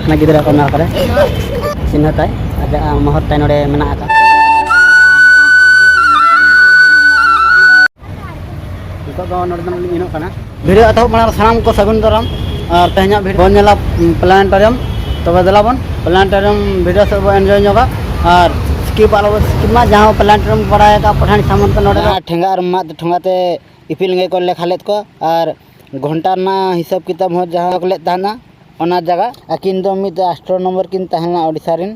ना गिद्रा को ना करे चिन्ह ताय आजा महर ताय नोडे मेना आका तो नोडे दम लिनो कना भिडियो अतो मार सानाम को सगुन दराम और तेहना भिडियो बन नेला प्लानेटोरियम तो बदला बन प्लानेटोरियम भिडियो सब एंजॉय जोगा और स्किप आलो स्किप मा जहां प्लानेटोरियम पढ़ाए का पठानी सामान तो नोडे ठेंगा और मा ठंगाते इपिल गे को लेखालेत को और घंटा ना हिसाब किताब हो जहां को ले ताना ओना जगह अकिन दो मिद एस्ट्रोनॉमर किन तहना ओडिसा रिन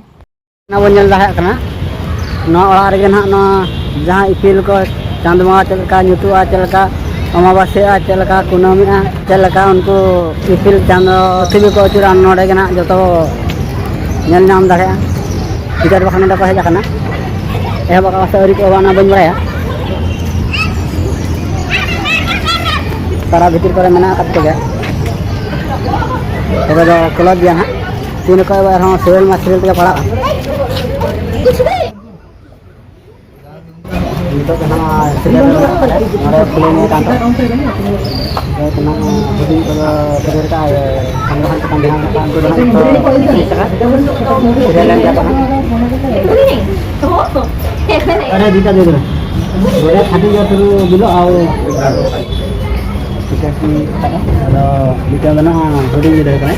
ना बन दाहे कना ना ओड़ा रे ना ना जहां इपिल को चांदमा चलका ᱧᱩᱛᱩᱜᱼᱟ चलका अमावास्या चलका कुनामिया चलका उनको इपिल चांद पृथ्वी को अचुरा नोडे गना जतो नेल नाम दाहे इधर बखन नोडे को हेज कना ए बका सौरी को वाना बन बराया तारा भीतर करे मेना कत के तबे दो क्लब दिया ना तीन को बार हम सेल मा सेल के पड़ा itu kena sudah ada plan kan तो kena jadi kalau terdekat ya tambahan tambahan kan itu sudah lagi apa ada dita dulu boleh hati ya dulu dulu au dikasih kalau dita mana holding gitu kan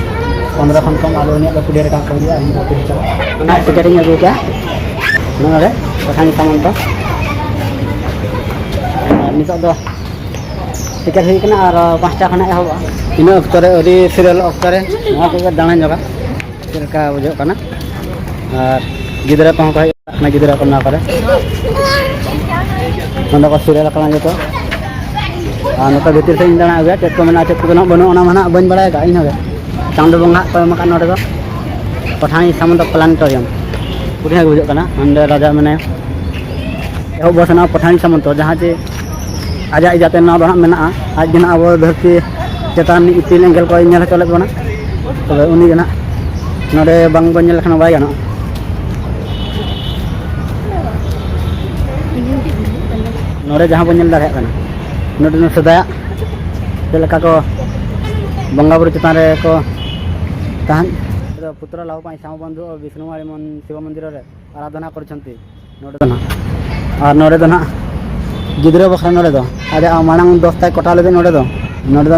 15 kantong kalau ini ada kudir kan kau dia ini kita nah sejarahnya juga nah ada pesan taman tuh नितो दो ticket हुई कना और 5टा खना एहबा इन अक्तरे अडी serial अक्तरे ना को दाना जगा चलका बुझो कना और गिदरा को ना गिदरा को ना करे नंदा को सीरियल कना जतो आ नका भीतर से दाना आगे चेक को मना चेक को ना बनो ओना मना बन बड़ाय का इन हगे चांद बंगा को मका नोडे दो पठानी सामंत प्लानेटोरियम पुरिया बुझो कना अंदर राजा मने एहब बसना पठानी सामंत जहां जे आजा इजाते ना दो मेना आज दिन अब धरती चेतान इपिल एंगल को नेल चले बना तबे उनी जना नोडे बांग बन नेल खाना बाय गानो नोडे जहां बन नेल दारे kana नोडे न सदा चलका को बंगा बुरु चेतान रे को तान पुत्र लाव पाई साम बंधु विष्णु मारी मन शिव मंदिर रे आराधना करछंती नोडे ना और नोडे ना गिद्रा बखरा नोडे दो आरे मांग 10 ताय कोटा लेदे नोडे दो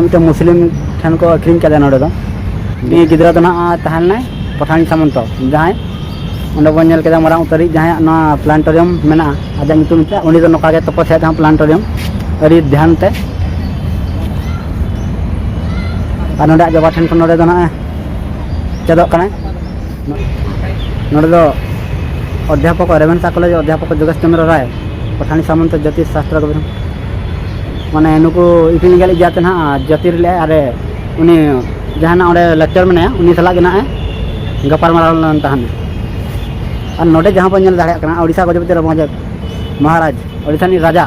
मिटे मुस्लिम ठन को अखरिंग केदा नोडे दो बी गिद्रा तो ना तहलना पठानी सामंत जहां उन्हें बन नेल केदा मारा उतरी जहां ना प्लानेटोरियम मेना आजा ᱧᱩᱛᱩᱢ ᱛᱮ उनी दो नका गे तपस्या जहां प्लानेटोरियम अरी ध्यान ते और नोडे जबा ठन को नोडे दो ना चेदक कना नोडे दो अध्यापक रेवेन्सा कॉलेज अध्यापक जोगेश चंद्र राय पठानी सामंत ज्योतिष शास्त्र को माने नुको इपिल गल जाते ना ज्योतिर ले अरे उनी जहां ना लेक्चर में उनी सला गे ना गपाल माराल तहन और नोडे जहां पर नेल दाड़े कना ओडिसा गजपति महाराज ओडिसा नि राजा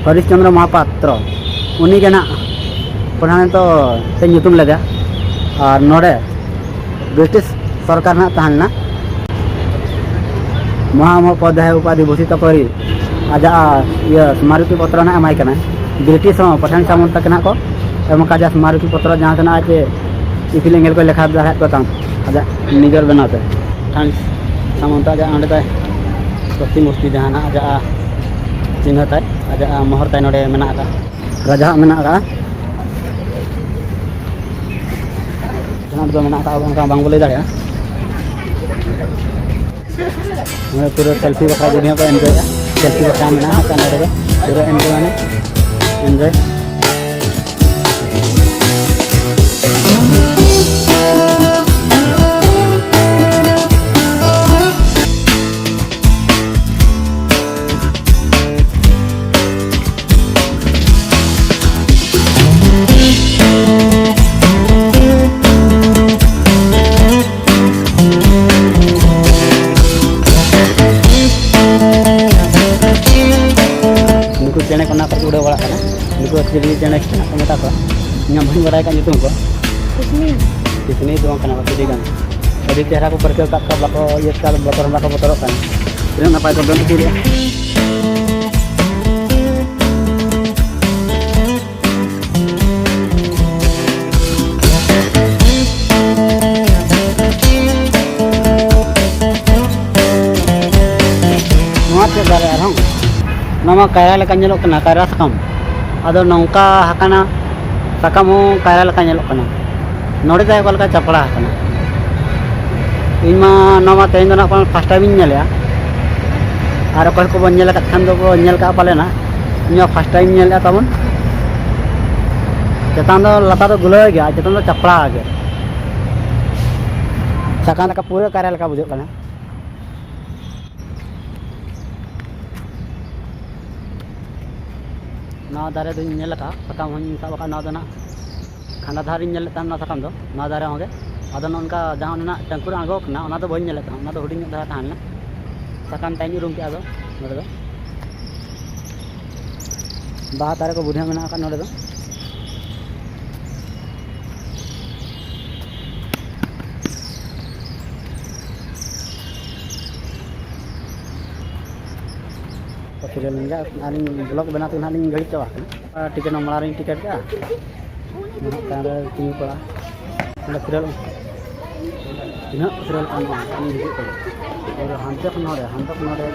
हरिश्चंद्र महापात्र उनी गे ना पठानी तो ते ᱧᱩᱛᱩᱢ लेदा और नोडे ब्रिटिश सरकार ना तहन ना महामहोपाध्याय उपाधि भूषित करी आजा ये स्मारकी पत्र ना एमाय कना ब्रिटिश पठानी सामंत कना को एम का स्मारकी पत्र जहां कना जे इपिल एंगल को लेखा दाहे को ताम आजा निगर बनाते पठानी सामंत आजा अंडे ताय प्रतिमूर्ति जहां ना आजा चिन्ह ताय आजा महर ताय नोडे मेना का राजा मेना का जना दो मेना का उनका बांग बोले दाड़े पूरा सेल्फी बखरा वीडियो को एंजॉय सेल्फी बखरा मेना कना रे पूरा एंजॉय माने एंजॉय चेने को ना कर उड़े बड़ा करना इनको एक्चुअली चेने को मता को ᱧᱟᱢ ᱵᱟᱹᱧ ᱵᱟᱲᱟᱭ ᱠᱟᱱ ᱧᱩᱛᱩᱢ ᱠᱚ ᱠᱤᱥᱱᱤ ᱫᱚ ᱠᱟᱱᱟ ᱠᱟᱹᱴᱤᱡ ᱜᱟᱱ ᱟᱹᱰᱤ ᱪᱮᱦᱨᱟ ᱠᱚ ᱯᱟᱨᱠᱟᱣ ᱠᱟᱜ ᱠᱚᱣᱟ ᱵᱟᱠᱚ ᱤᱭᱟᱹ ᱠᱟᱜ ᱵᱚᱛᱚᱨ ᱵᱚᱛᱚᱨᱚᱜ ᱠᱟᱱᱟ ᱛᱤᱱᱟᱹᱜ ᱱᱟᱯᱟᱭ ᱠᱚ ᱵᱮᱱ ᱠᱮᱫᱮᱭᱟ nama kaira lekan nyelok kena kaira sakam ado nongka hakana sakam ho kaira lekan nyelok kena node tay kolka chapla hakana ima nama tein dona kon first time nyel ya ar ko ko bon nyel kat khan do ko nyel ka pale na nyo first time nyel ya tabon cetan do lata do gulo ge cetan do chapla ge sakam ka pura kaira leka bujuk kana ना दारे तो nail का सकम हन सब का ना दना खंडा धारी नेल तम ना सकम दो ना दारे होगे अदन उनका जहां ना टंकुर आगो ना ना तो बन नेल ता ना तो हुडिंग दा तान ना सकम टाइम रूम के आदो नोडे दो बा तारे को बुढ़िया मेना का नोडे दो फिर लंगा आलिंग ब्लॉग बनाते हैं आलिंग घड़ी चवा टिकट नंबर टिकट का तारे तीन पड़ा मतलब फिर इना फिर काम और हंते नोडे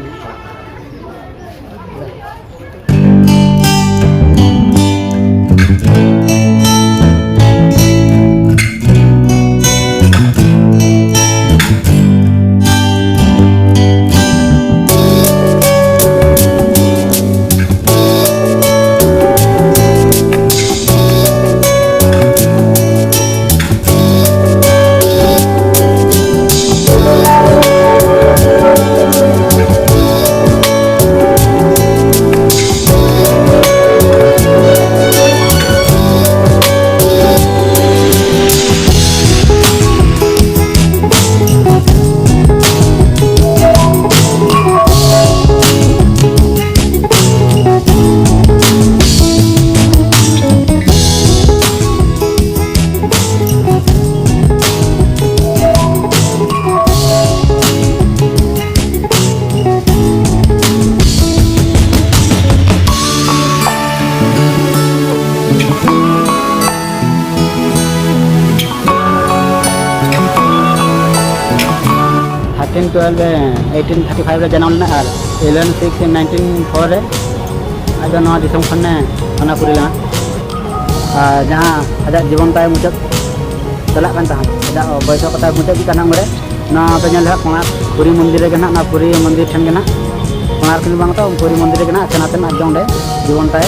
थर्टीन 12 1835 रे जन्म लेना और 11 6 1904 रे आजो नवा दिसम खने अनापुरी ला जहां आजा जीवन ताय मुचाद चला कान ता आजा बयस कथा मुचाद काना मरे ना तो नेल हा पुरी मंदिर रे गना ना पुरी मंदिर ठन गना कोणार किन बांग तो पुरी मंदिर रे गना चनातन आजो ओंडे जीवन ताय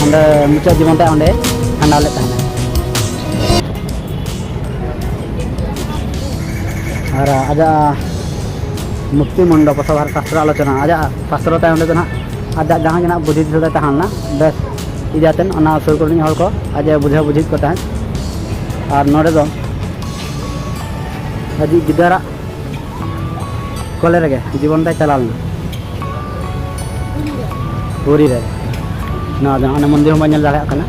ओंडे मुचाद जीवन ताय ओंडे खांडा ले ताना और आजा मुक्ति मंडप सभार शास्त्र आलोचना आजा शास्त्र ताय ओंडे ना आजा जहां जना बुद्धि दिसदा तहाना बस इजातन अना सुर करनी हर को आज बुझा बुझी को तहन और नोडे दो अजी गिदारा कोले रे जीवन ताय चलालना पूरी रे ना जहां मंदिर हम नेल दाड़ा कना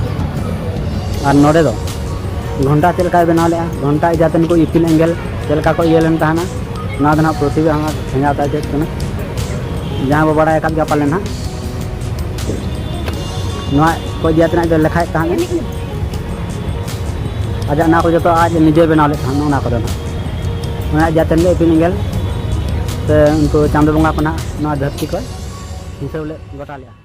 और नोडे दो घंटा चलका बनाव ले घंटा इजातन को इपिल एंगल चलका को ये लेन तहना ना दना पृथ्वी हम हेंगाता चेत कना जहां बो बड़ा एकत गपा लेना नवा को जातना जो लेखाय तहन आजा ना को जो आज निजे बनाव ले तहन ना को ना जातन ले इपिल एंगल से उनको चांद बंगा को ना धरती को हिसाब ले गोटा ले